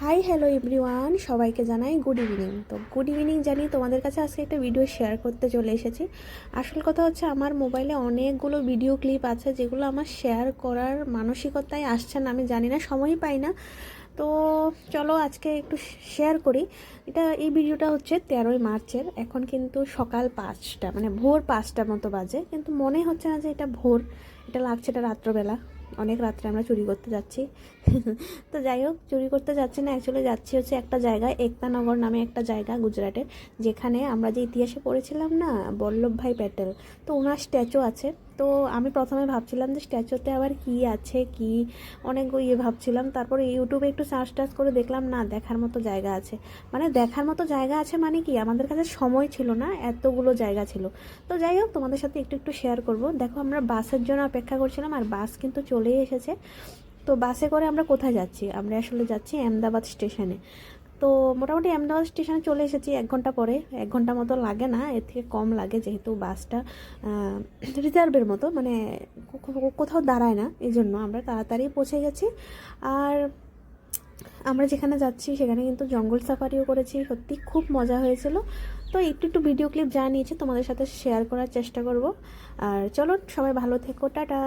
Hi hello everyone, সবাইকে জানাই good evening. তো গুড ইভিনিং জানি তোমাদের কাছে আজকে একটা ভিডিও শেয়ার করতে চলে এসেছি। আসল কথা হচ্ছে আমার মোবাইলে অনেকগুলো ভিডিও ক্লিপ আছে যেগুলো আমার শেয়ার করার মানসিকতায় আসছে না, আমি জানি না, সময়ই পাই না। তো চলো আজকে একটু শেয়ার করি। এই ভিডিওটা হচ্ছে 13ই মার্চের। এখন কিন্তু সকাল 5টা, মানে ভোর 5টার মতো বাজে, কিন্তু মনে হচ্ছে না যে এটা ভোর, এটা লাগছে এটা রাত্রবেলা। অনেক রাত্রে আমরা চুরি করতে যাচ্ছি। তো যাই হোক, চুরি করতে যাচ্ছি না, অ্যাকচুয়ালি যাচ্ছি হচ্ছে একটা জায়গায়, একতানগর নামে একটা জায়গা গুজরাটের, যেখানে আমরা যে ইতিহাসে পড়েছিলাম না, বল্লভভাই প্যাটেল, তো ওনার স্ট্যাচু আছে। তো আমি প্রথমে ভাবছিলাম যে স্ট্যাচুতে আবার কি আছে, কি অনেক ভাবছিলাম। তারপরে ইউটিউবে একটু সার্চ টার্চ করে দেখলাম না, দেখার মতো জায়গা আছে। মানে দেখার মতো জায়গা আছে মানে কি, আমাদের কাছে সময় ছিল না, এতগুলো জায়গা ছিল। তো যাই হোক, তোমাদের সাথে একটু একটু শেয়ার করব। দেখো, আমরা বাসের জন্য অপেক্ষা করছিলাম, আর বাস কিন্তু চলেই এসেছে। তো বাসে করে আমরা কোথায় যাচ্ছি? আমরা আসলে যাচ্ছি আহমেদাবাদ স্টেশনে। তো মোটামুটি আহমেদাবাদ স্টেশনে চলে এসেছি 1 ঘন্টা পরে। 1 ঘন্টা মতো লাগে না, এর থেকে কম লাগে, যেহেতু বাসটা রিজার্ভের মতো, মানে কোথাও দাঁড়ায় না, এই জন্য আমরা তাড়াতাড়ি পৌঁছে গেছি। আর আমরা যেখানে যাচ্ছি সেখানে কিন্তু জঙ্গল সাফারিও করেছি, সত্যি খুব মজা হয়েছিল। তো একটু একটু ভিডিও ক্লিপ যা নিয়েছি তোমাদের সাথে শেয়ার করার চেষ্টা করব। আর চলো, সবাই ভালো থেকো, টাটা।